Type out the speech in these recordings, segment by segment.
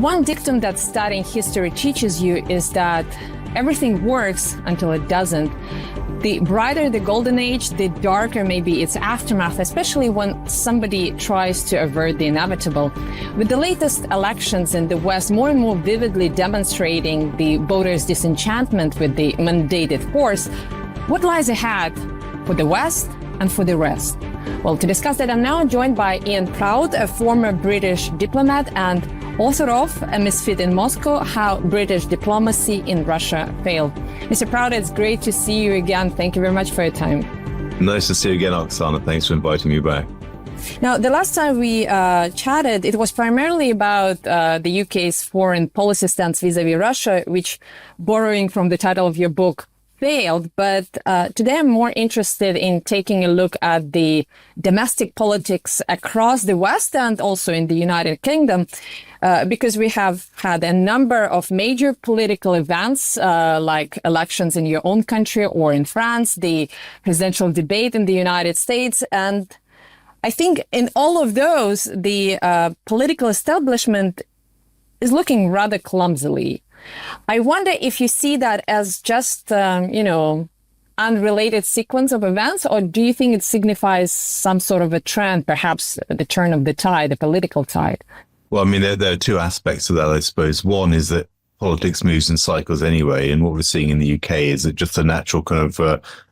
One dictum that studying history teaches you is that everything works until it doesn't. The brighter the golden age, the darker may be its aftermath, especially when somebody tries to avert the inevitable. With the latest elections in the West more and more vividly demonstrating the voters' disenchantment with the mandated force, what lies ahead for the West and for the rest? Well, to discuss that, I'm now joined by Ian Proud, a former British diplomat and author of A Misfit in Moscow, How British Diplomacy in Russia Failed. Mr. Proud, it's great to see you again. Thank you very much for your time. Nice to see you again, Oksana. Thanks for inviting me back. Now, the last time we chatted, it was primarily about the UK's foreign policy stance vis-à-vis Russia, which, borrowing from the title of your book, failed. But today I'm more interested in taking a look at the domestic politics across the West and also in the United Kingdom, because we have had a number of major political events, like elections in your own country or in France, the presidential debate in the United States. And I think in all of those, the political establishment is looking rather clumsily. I wonder if you see that as just, unrelated sequence of events, or do you think it signifies some sort of a trend, perhaps the turn of the tide, the political tide? Well, I mean, there are two aspects of that, I suppose. One is that politics moves in cycles anyway, and what we're seeing in the UK is that just a natural kind of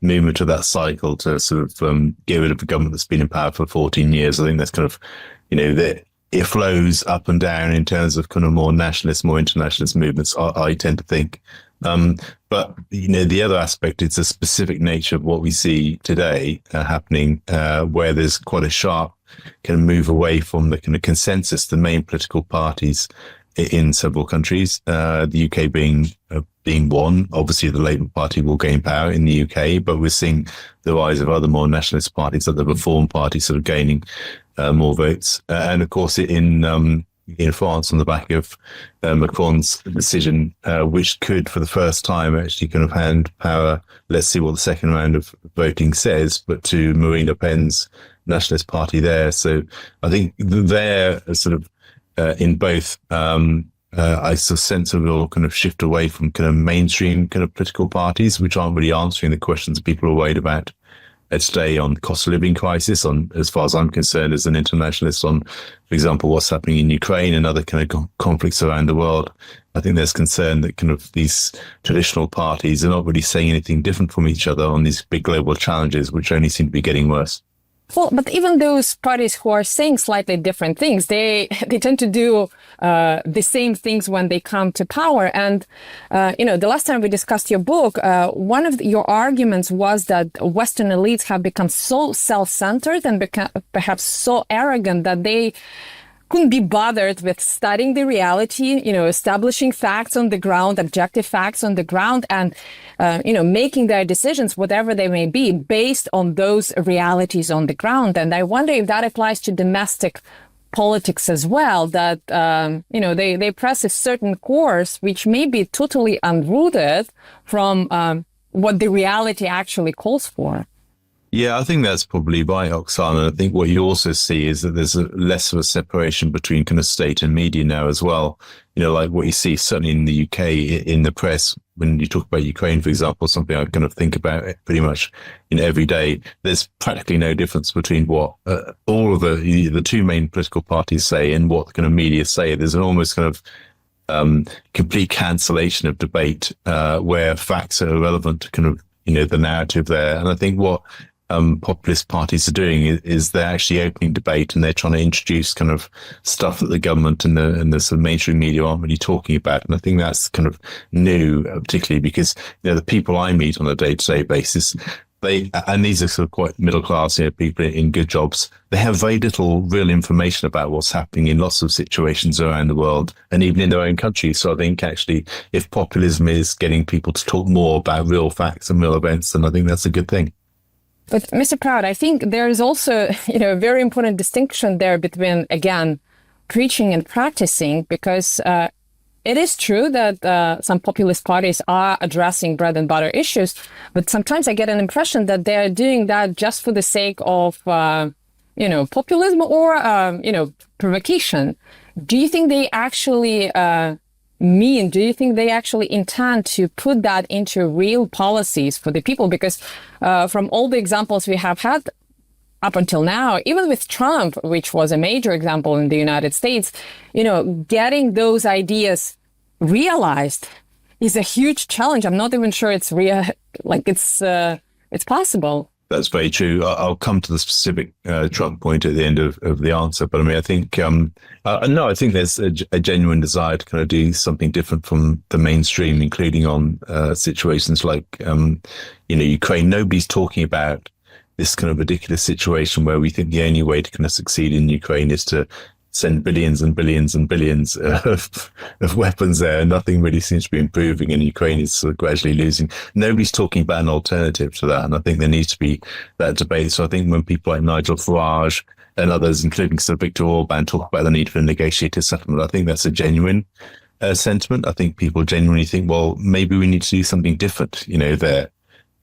movement of that cycle to sort of get rid of a government that's been in power for 14 years. I think that's kind of, that it flows up and down in terms of kind of more nationalist, more internationalist movements, I tend to think. But, the other aspect is the specific nature of what we see today happening, where there's quite a sharp kind of move away from the kind of consensus, the main political parties in several countries, the UK being one. Obviously, the Labour Party will gain power in the UK, but we're seeing the rise of other more nationalist parties, like the Reform Party, sort of gaining more votes. And of course, in France, on the back of Macron's decision, which could, for the first time, actually kind of hand power, let's see what the second round of voting says, but to Marine Le Pen's Nationalist Party there. So I think they're sort of in both, I sense a real kind of shift away from kind of mainstream kind of political parties, which aren't really answering the questions people are worried about today on cost of living crisis, on, as far as I'm concerned, as an internationalist, on, for example, what's happening in Ukraine and other kind of conflicts around the world. I think there's concern that kind of these traditional parties are not really saying anything different from each other on these big global challenges, which only seem to be getting worse. Well, but even those parties who are saying slightly different things, they tend to do the same things when they come to power. And, the last time we discussed your book, one of your arguments was that Western elites have become so self-centered and perhaps so arrogant that they couldn't be bothered with studying the reality, establishing facts on the ground, objective facts on the ground, and, making their decisions, whatever they may be, based on those realities on the ground. And I wonder if that applies to domestic politics as well, that, they press a certain course, which may be totally unrooted from what the reality actually calls for. Yeah, I think that's probably right, Oksana. I think what you also see is that there's less of a separation between kind of state and media now as well. Like what you see certainly in the UK in the press, when you talk about Ukraine, for example, something I kind of think about pretty much every day. There's practically no difference between what all of the two main political parties say and what the kind of media say. There's an almost kind of complete cancellation of debate where facts are irrelevant to kind of the narrative there. And I think what populist parties are doing is they're actually opening debate, and they're trying to introduce kind of stuff that the government and the sort of mainstream media aren't really talking about. And I think that's kind of new, particularly because the people I meet on a day-to-day basis, and these are sort of quite middle class people in good jobs, they have very little real information about what's happening in lots of situations around the world and even in their own country. So I think actually, if populism is getting people to talk more about real facts and real events, then I think that's a good thing. But Mr. Proud, I think there is also, a very important distinction there between, again, preaching and practicing, because it is true that some populist parties are addressing bread and butter issues, but sometimes I get an impression that they are doing that just for the sake of, populism or, provocation. do you think they actually do you think they actually intend to put that into real policies for the people? Because from all the examples we have had up until now, even with Trump, which was a major example in the United States, getting those ideas realized is a huge challenge. I'm not even sure it's real, it's possible. That's very true. I'll come to the specific Trump point at the end of the answer. But I mean, I think, no, I think there's a genuine desire to kind of do something different from the mainstream, including on situations like, Ukraine. Nobody's talking about this kind of ridiculous situation where we think the only way to kind of succeed in Ukraine is to send billions and billions and billions of weapons there. Nothing really seems to be improving, and Ukraine is sort of gradually losing. Nobody's talking about an alternative to that, and I think there needs to be that debate. So I think when people like Nigel Farage and others, including Sir Viktor Orban, talk about the need for a negotiated settlement, I think that's a genuine sentiment. I think people genuinely think, well, maybe we need to do something different, there.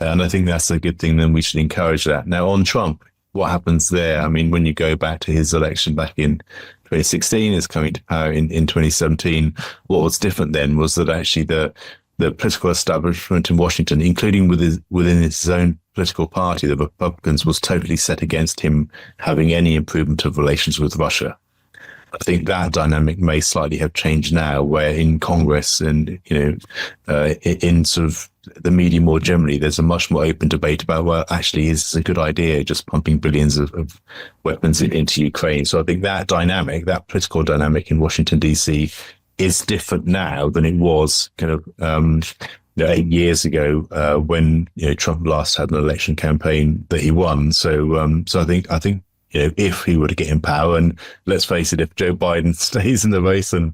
And I think that's a good thing, then we should encourage that. Now, on Trump, what happens there? I mean, when you go back to his election back in 2016, his coming to power in 2017, what was different then was that actually the political establishment in Washington, including within his own political party, the Republicans, was totally set against him having any improvement of relations with Russia. I think that dynamic may slightly have changed now, where in Congress and, in sort of the media more generally, there's a much more open debate about, well, actually, is this a good idea, just pumping billions of weapons into Ukraine? So I think that dynamic, that political dynamic in Washington, D.C. is different now than it was kind of 8 years ago when, Trump last had an election campaign that he won. So I think, if he were to get in power, and let's face it, if Joe Biden stays in the race and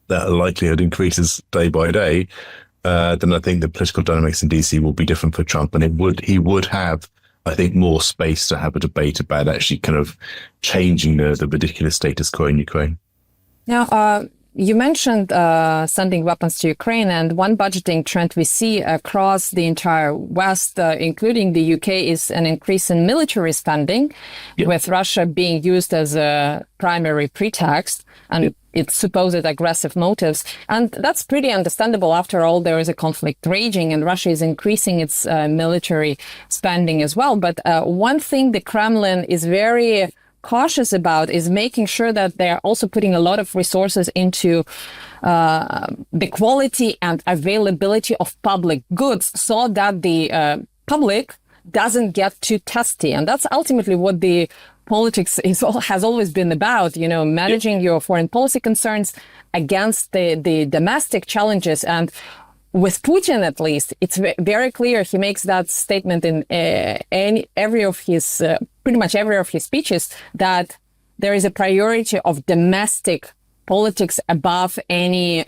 that likelihood increases day by day, then I think the political dynamics in DC will be different for Trump, and he would have, I think, more space to have a debate about actually kind of changing the ridiculous status quo in Ukraine. Now, you mentioned sending weapons to Ukraine, and one budgeting trend we see across the entire West, including the UK, is an increase in military spending, with Russia being used as a primary pretext and its supposed aggressive motives. And that's pretty understandable. After all, there is a conflict raging and Russia is increasing its military spending as well. But one thing the Kremlin is very cautious about is making sure that they're also putting a lot of resources into the quality and availability of public goods, so that the public doesn't get too testy. And that's ultimately what the politics has always been about, managing your foreign policy concerns against the domestic challenges. And with Putin, at least, it's very clear. He makes that statement in pretty much every of his speeches, that there is a priority of domestic politics above any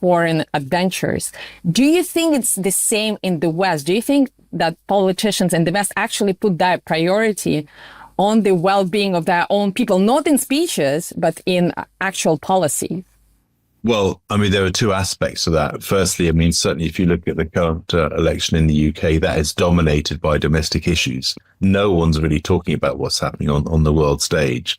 foreign adventures. Do you think it's the same in the West? Do you think that politicians in the West actually put that priority on the well-being of their own people, not in speeches, but in actual policy? Well, I mean, there are two aspects to that. Firstly, I mean, certainly if you look at the current election in the UK, that is dominated by domestic issues. No one's really talking about what's happening on the world stage.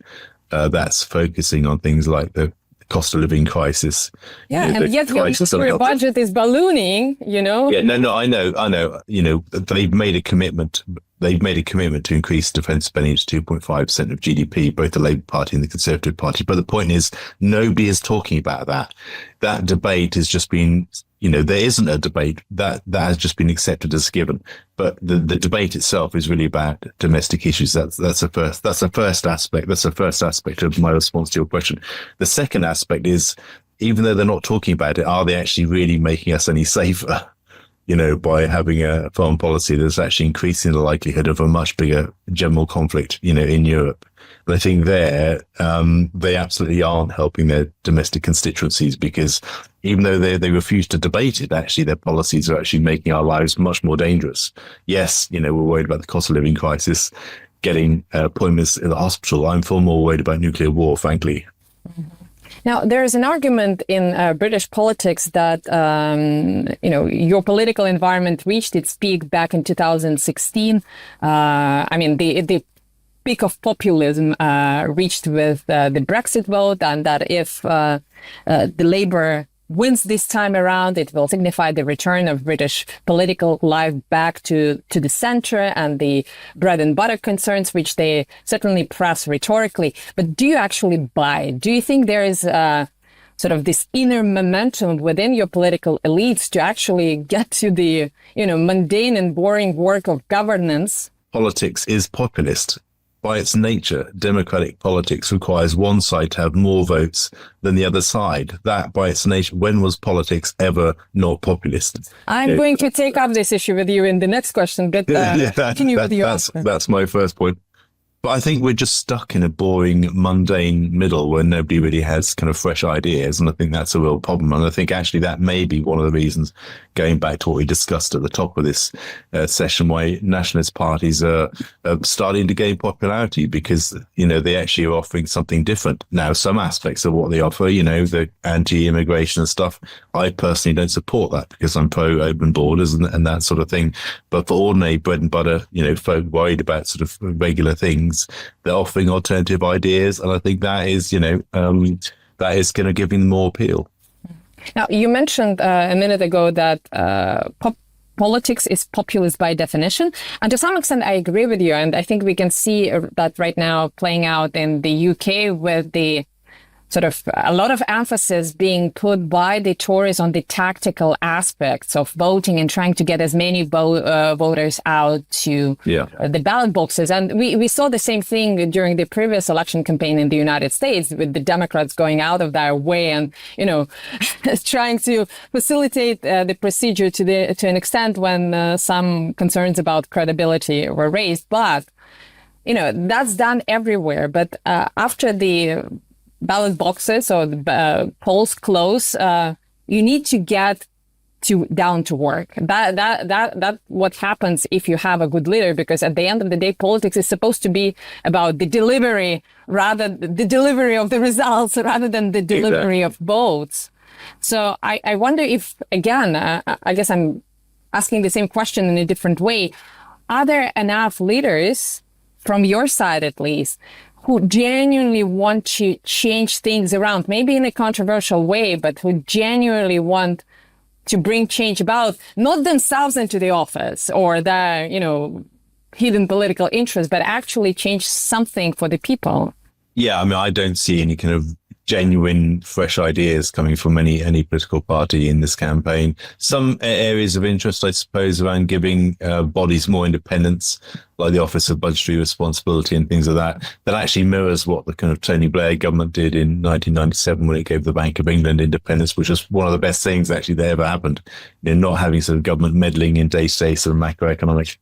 That's focusing on things like the cost of living crisis. Yeah, and yet your budget is ballooning, Yeah, no, I know. They've made a commitment. They've made a commitment to increase defence spending to 2.5% of GDP, both the Labour Party and the Conservative Party. But the point is, nobody is talking about that. That debate has just been, there isn't a debate. That has just been accepted as given. But the debate itself is really about domestic issues. That's the first aspect. That's the first aspect of my response to your question. The second aspect is, even though they're not talking about it, are they actually really making us any safer? By having a foreign policy that's actually increasing the likelihood of a much bigger general conflict, in Europe. But I think they absolutely aren't helping their domestic constituencies, because even though they refuse to debate it, actually their policies are actually making our lives much more dangerous. Yes, we're worried about the cost of living crisis, getting appointments in the hospital. I'm far more worried about nuclear war, frankly. Mm-hmm. Now, there is an argument in British politics that, your political environment reached its peak back in 2016. The peak of populism reached with the Brexit vote, and that if the Labour wins this time around, it will signify the return of British political life back to the center and the bread and butter concerns, which they certainly press rhetorically. But do you actually buy it? Do you think there is sort of this inner momentum within your political elites to actually get to the, mundane and boring work of governance? Politics is populist. By its nature, democratic politics requires one side to have more votes than the other side. That, by its nature, when was politics ever not populist? I'm going to take up this issue with you in the next question, but continue with your answer. That's my first point. But I think we're just stuck in a boring, mundane middle where nobody really has kind of fresh ideas. And I think that's a real problem. And I think actually that may be one of the reasons, going back to what we discussed at the top of this session, why nationalist parties are starting to gain popularity, because, they actually are offering something different. Now, some aspects of what they offer, the anti-immigration and stuff, I personally don't support that because I'm pro-open borders and that sort of thing. But for ordinary bread and butter, folk worried about sort of regular things, they're offering alternative ideas, and I think that is, that is going to give them more appeal. Now, you mentioned a minute ago that politics is populist by definition, and to some extent, I agree with you. And I think we can see that right now playing out in the UK with the sort of a lot of emphasis being put by the Tories on the tactical aspects of voting and trying to get as many voters out to the ballot boxes. And we saw the same thing during the previous election campaign in the United States, with the Democrats going out of their way and, trying to facilitate the procedure to an extent when some concerns about credibility were raised. But, that's done everywhere. But after the ballot boxes or the polls close, you need to get down to work. That what happens if you have a good leader, because at the end of the day, politics is supposed to be about the delivery of the results rather than the delivery of votes. So I wonder if, again, I guess I'm asking the same question in a different way. Are there enough leaders, from your side at least, who genuinely want to change things around, maybe in a controversial way, but who genuinely want to bring change about, not themselves into the office or their, hidden political interests, but actually change something for the people? Yeah, I don't see any kind of genuine, fresh ideas coming from any political party in this campaign. Some areas of interest, I suppose, around giving bodies more independence, like the Office of Budgetary Responsibility and things like that actually mirrors what the kind of Tony Blair government did in 1997 when it gave the Bank of England independence, which was one of the best things actually that ever happened. Not having sort of government meddling in day-to-day sort of macroeconomic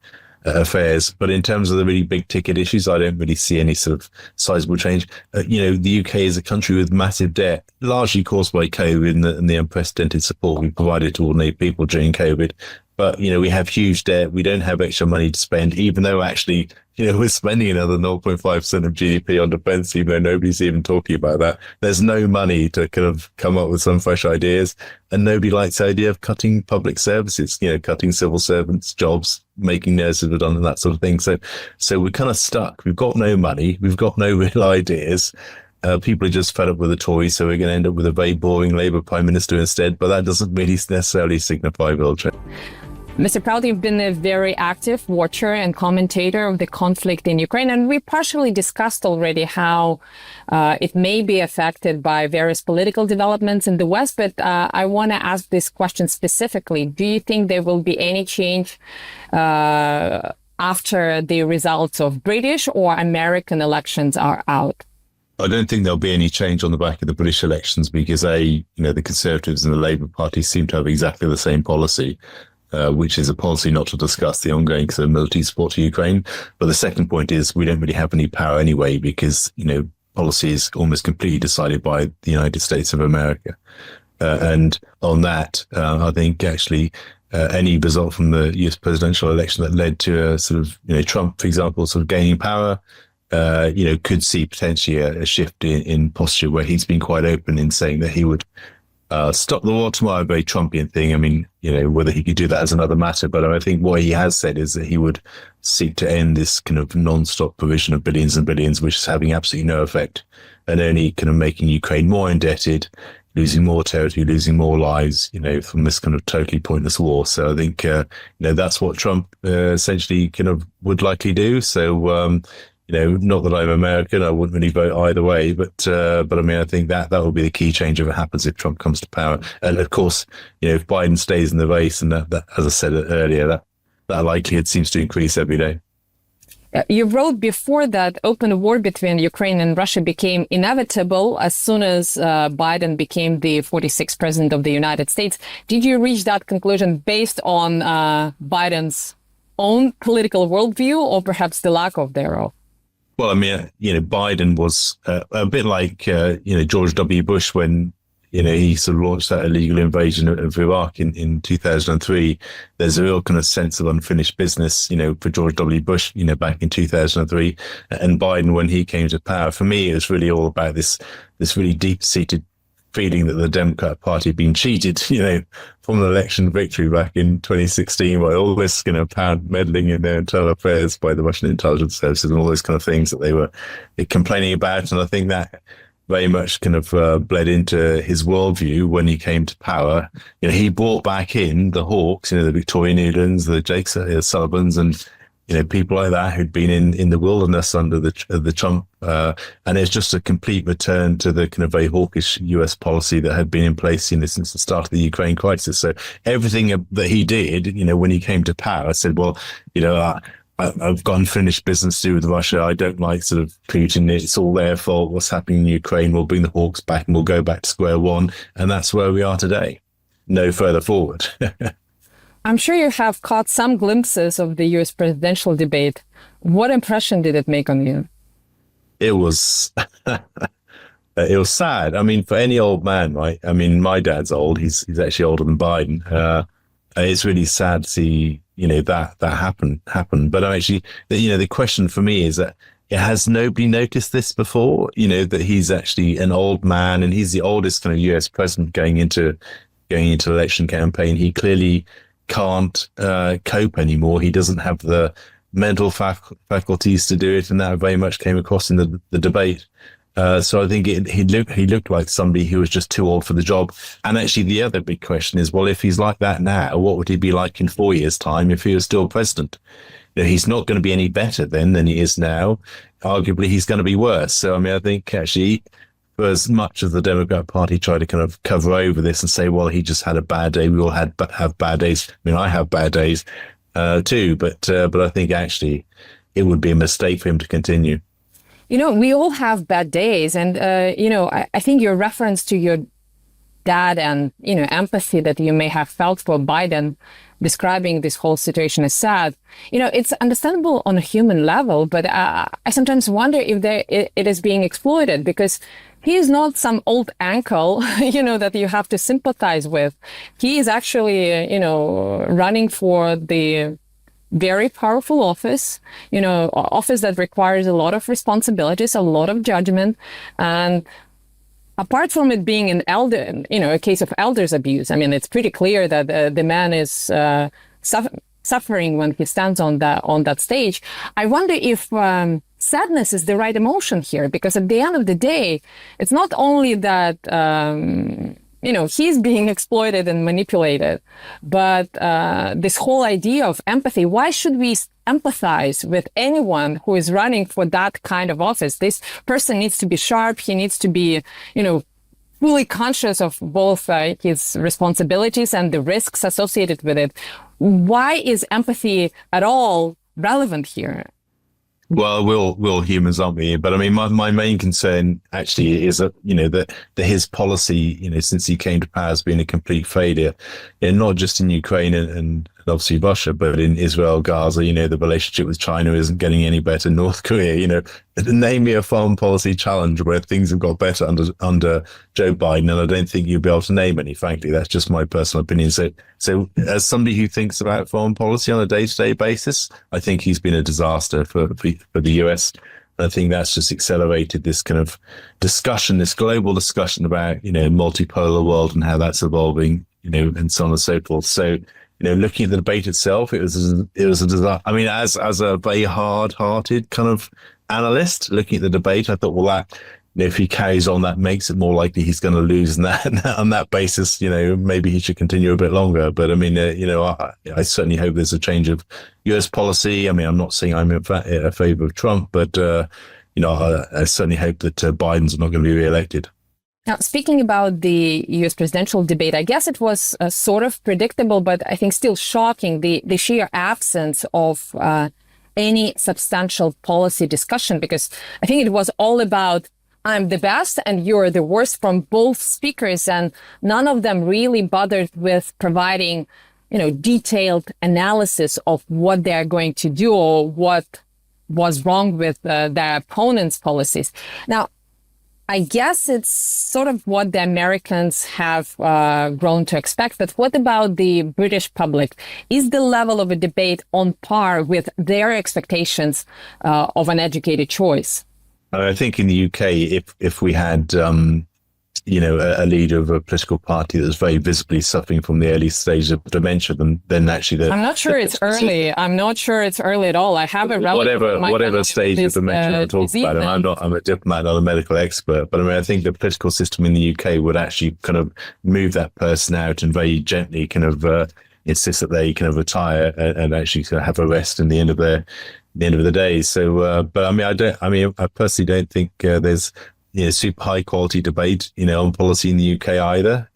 affairs. But in terms of the really big ticket issues, I don't really see any sort of sizable change. The UK is a country with massive debt, largely caused by COVID and the unprecedented support we provided to ordinary people during COVID. But, we have huge debt. We don't have extra money to spend, even though actually, we're spending another 0.5% of GDP on defense, even though nobody's even talking about that. There's no money to kind of come up with some fresh ideas. And nobody likes the idea of cutting public services, cutting civil servants' jobs, making nurses redundant, that sort of thing. So we're kind of stuck. We've got no money. We've got no real ideas. People are just fed up with the Tories, so we're going to end up with a very boring Labour Prime Minister instead. But that doesn't really necessarily signify real change. Mr. Proud, you've been a very active watcher and commentator of the conflict in Ukraine, and we partially discussed already how it may be affected by various political developments in the West, but I want to ask this question specifically. Do you think there will be any change after the results of British or American elections are out? I don't think there'll be any change on the back of the British elections because, the Conservatives and the Labour Party seem to have exactly the same policy. Which is a policy not to discuss the ongoing sort of military support to Ukraine. But the second point is we don't really have any power anyway because, policy is almost completely decided by the United States of America. And on that, I think actually any result from the US presidential election that led to a sort of, Trump, for example, sort of gaining power, could see potentially a shift in posture where he's been quite open in saying that he would stop the war tomorrow, a very Trumpian thing. I mean, whether he could do that is another matter. But I think what he has said is that he would seek to end this kind of non-stop provision of billions and billions, which is having absolutely no effect and only kind of making Ukraine more indebted, losing more territory, losing more lives, from this kind of totally pointless war. So I think, that's what Trump essentially kind of would likely do. So, not that I'm American, I wouldn't really vote either way, but I mean, I think that will be the key change if it happens if Trump comes to power. And of course, if Biden stays in the race, and that as I said earlier, that likelihood seems to increase every day. You wrote before that open war between Ukraine and Russia became inevitable as soon as Biden became the 46th president of the United States. Did you reach that conclusion based on Biden's own political worldview, or perhaps the lack of thereof? Well, I mean, Biden was a bit like, George W. Bush when, he sort of launched that illegal invasion of Iraq in 2003. There's a real kind of sense of unfinished business, for George W. Bush, back in 2003. And Biden, when he came to power, for me, it was really all about this really deep-seated feeling that the Democrat Party had been cheated, from an election victory back in 2016 by all this apparent meddling in their internal affairs by the Russian intelligence services and all those kind of things that they were complaining about. And I think that very much kind of bled into his worldview when he came to power. He brought back in the hawks, the Victoria Nulands, the Jake Sullivans, and people like that who'd been in the wilderness under the Trump, and it's just a complete return to the kind of very hawkish US policy that had been in place, since the start of the Ukraine crisis. So everything that he did, when he came to power, said, well, I've got unfinished business to do with Russia. I don't like sort of Putin. It's all their fault. What's happening in Ukraine? We'll bring the hawks back and we'll go back to square one. And that's where we are today. No further forward. I'm sure you have caught some glimpses of the US presidential debate. What impression did it make on you? It was it was sad. I mean, for any old man, right? I mean, my dad's old. He's actually older than Biden. It's really sad to see, that happen. But actually, the question for me is that has nobody noticed this before? That he's actually an old man and he's the oldest kind of US president going into election campaign. He clearly can't cope anymore. He doesn't have the mental faculties to do it, and that very much came across in the debate. So I think he looked like somebody who was just too old for the job. And actually, the other big question is, well, if he's like that now, what would he be like in 4 years' time if he was still president? He's not going to be any better then than he is now. Arguably, he's going to be worse. So I mean, I think actually, for as much as the Democrat Party tried to kind of cover over this and say, well, he just had a bad day. We all have bad days. I mean, I have bad days too. But I think actually it would be a mistake for him to continue. We all have bad days. And, I think your reference to your dad and, empathy that you may have felt for Biden, describing this whole situation as sad, it's understandable on a human level, but I sometimes wonder if it is being exploited, because he is not some old uncle, that you have to sympathize with. He is actually, running for the very powerful office, office that requires a lot of responsibilities, a lot of judgment. And apart from it being an elder, a case of elders abuse, I mean, it's pretty clear that the man is suffering when he stands on that stage. I wonder if sadness is the right emotion here, because at the end of the day, it's not only that he's being exploited and manipulated, but this whole idea of empathy. Why should we empathize with anyone who is running for that kind of office? This person needs to be sharp. He needs to be, fully conscious of both his responsibilities and the risks associated with it. Why is empathy at all relevant here? Well, we're all humans, aren't we? But I mean, my main concern actually is that, that his policy, since he came to power, has been a complete failure, not just in Ukraine and obviously Russia, but in Israel, Gaza, the relationship with China isn't getting any better. North Korea, name me a foreign policy challenge where things have got better under Joe Biden. And I don't think you'll be able to name any, frankly. That's just my personal opinion. So as somebody who thinks about foreign policy on a day-to-day basis, I think he's been a disaster for the US. I think that's just accelerated this kind of discussion, this global discussion about, multipolar world and how that's evolving, and so on and so forth. So, looking at the debate itself, it was a disaster. I mean, as a very hard-hearted kind of analyst looking at the debate, I thought, well, that, if he carries on, that makes it more likely he's going to lose. And that, on that basis, maybe he should continue a bit longer. But I mean, I certainly hope there's a change of US policy. I mean, I'm not saying I'm in favor of Trump, but, I certainly hope that Biden's not going to be reelected. Now, speaking about the US presidential debate, I guess it was sort of predictable, but I think still shocking, the sheer absence of any substantial policy discussion, because I think it was all about I'm the best and you're the worst from both speakers, and none of them really bothered with providing, detailed analysis of what they're going to do or what was wrong with their opponent's policies. Now, I guess it's sort of what the Americans have grown to expect. But what about the British public? Is the level of a debate on par with their expectations of an educated choice? I think in the UK, if we had, a leader of a political party that's very visibly suffering from the early stage of dementia, then actually I'm not sure it's early. I'm not sure it's early at all. I have a whatever stage of dementia we're talking about. And I'm a diplomat, not a medical expert, but I mean, I think the political system in the UK would actually kind of move that person out and very gently kind of insist that they kind of retire and actually kind of have a rest in the end of the day. So, but I mean, I personally don't think there's super high quality debate, on policy in the UK either,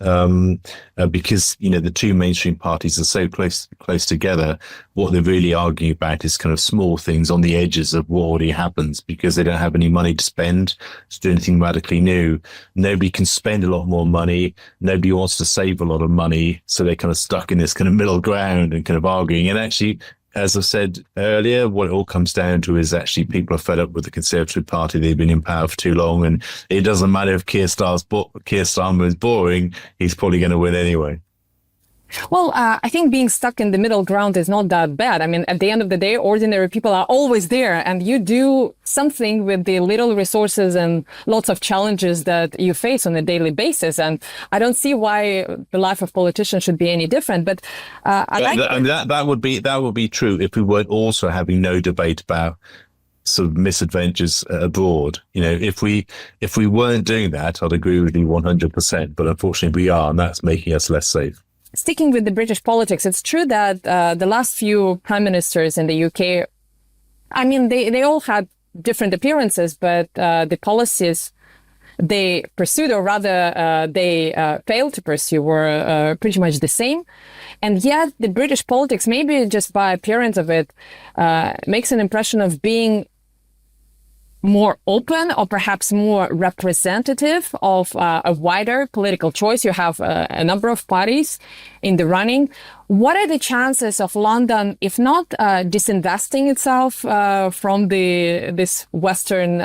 because the two mainstream parties are so close together. What they're really arguing about is kind of small things on the edges of what already happens, because they don't have any money to spend to do anything radically new. Nobody can spend a lot more money. Nobody wants to save a lot of money, so they're kind of stuck in this kind of middle ground and kind of arguing. And actually, as I said earlier, what it all comes down to is actually people are fed up with the Conservative Party. They've been in power for too long, and it doesn't matter if Keir Starmer is boring, he's probably going to win anyway. Well, I think being stuck in the middle ground is not that bad. I mean, at the end of the day, ordinary people are always there, and you do something with the little resources and lots of challenges that you face on a daily basis. And I don't see why the life of politicians should be any different. But that would be true if we weren't also having no debate about sort of misadventures abroad. If we weren't doing that, I'd agree with you 100%. But unfortunately, we are, and that's making us less safe. Sticking with the British politics, it's true that the last few prime ministers in the UK, I mean, they all had different appearances, but the policies they pursued, or rather they failed to pursue, were pretty much the same. And yet the British politics, maybe just by appearance of it, makes an impression of being more open or perhaps more representative of a wider political choice. You have a number of parties in the running. What are the chances of London, if not disinvesting itself from this Western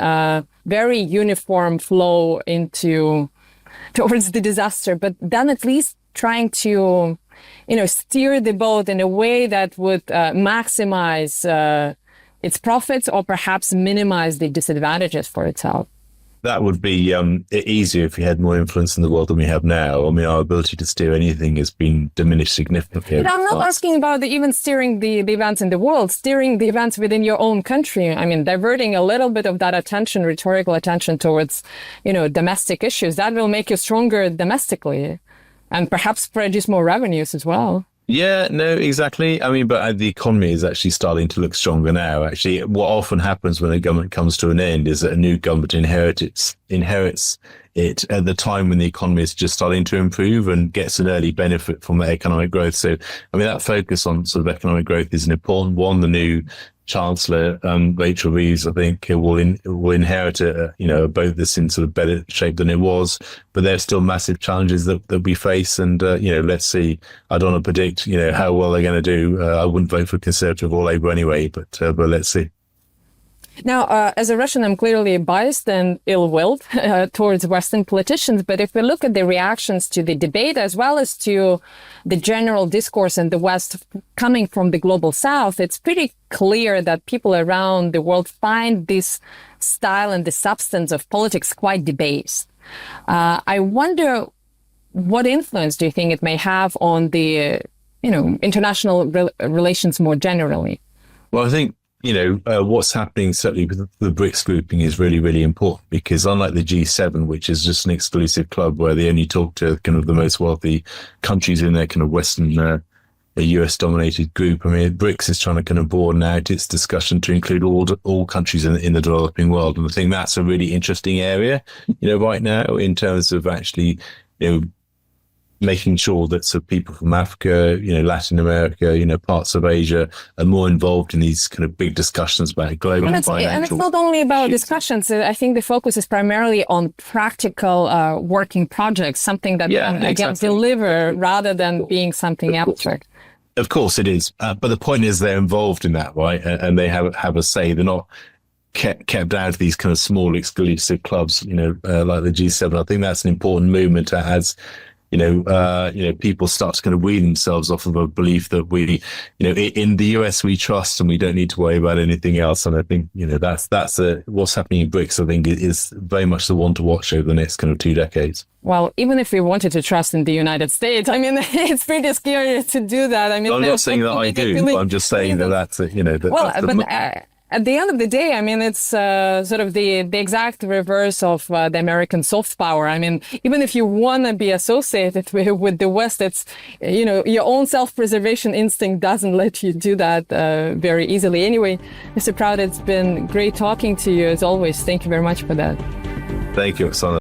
very uniform flow towards the disaster, but then at least trying to, steer the boat in a way that would maximize its profits, or perhaps minimize the disadvantages for itself? That would be easier if we had more influence in the world than we have now. I mean, our ability to steer anything has been diminished significantly. But I'm not asking about even steering the events in the world, steering the events within your own country. I mean, diverting a little bit of that attention, rhetorical attention towards, domestic issues. That will make you stronger domestically and perhaps produce more revenues as well. Yeah, no, exactly. I mean, but the economy is actually starting to look stronger now. Actually, what often happens when a government comes to an end is that a new government inherits it at the time when the economy is just starting to improve and gets an early benefit from that economic growth. So, I mean, that focus on sort of economic growth is an important one. The new Chancellor, Rachel Reeves, I think, will inherit both this in sort of better shape than it was, but there's still massive challenges that we face. And, let's see. I don't want to predict, how well they're going to do. I wouldn't vote for Conservative or Labour anyway, but let's see. Now, as a Russian, I'm clearly biased and ill-willed towards Western politicians. But if we look at the reactions to the debate, as well as to the general discourse in the West coming from the global South, it's pretty clear that people around the world find this style and the substance of politics quite debased. I wonder, what influence do you think it may have on the, international relations more generally? Well, I think, what's happening certainly with the BRICS grouping is really, really important, because unlike the G7, which is just an exclusive club where they only talk to kind of the most wealthy countries in their kind of Western, a US-dominated group, I mean, BRICS is trying to kind of broaden out its discussion to include all countries in the developing world. And I think that's a really interesting area, right now, in terms of actually, making sure that people from Africa, Latin America, parts of Asia are more involved in these kind of big discussions about global financial. And it's not only about discussions. I think the focus is primarily on practical working projects, something that again deliver rather than being something abstract. Of course it is. But the point is they're involved in that, right? And they have a say. They're not kept out of these kind of small exclusive clubs, like the G7. I think that's an important movement as people start to kind of wean themselves off of a belief that we, in the US we trust and we don't need to worry about anything else. And I think, that's what's happening in BRICS, I think, is very much the one to watch over the next kind of 2 decades. Well, even if we wanted to trust in the United States, I mean, it's pretty scary to do that. I mean, I'm not saying that I do. I'm just saying that's at the end of the day, I mean, it's sort of the exact reverse of the American soft power. I mean, even if you want to be associated with the West, it's, your own self-preservation instinct doesn't let you do that very easily. Anyway, Mr. Proud, it's been great talking to you as always. Thank you very much for that. Thank you, Oksana.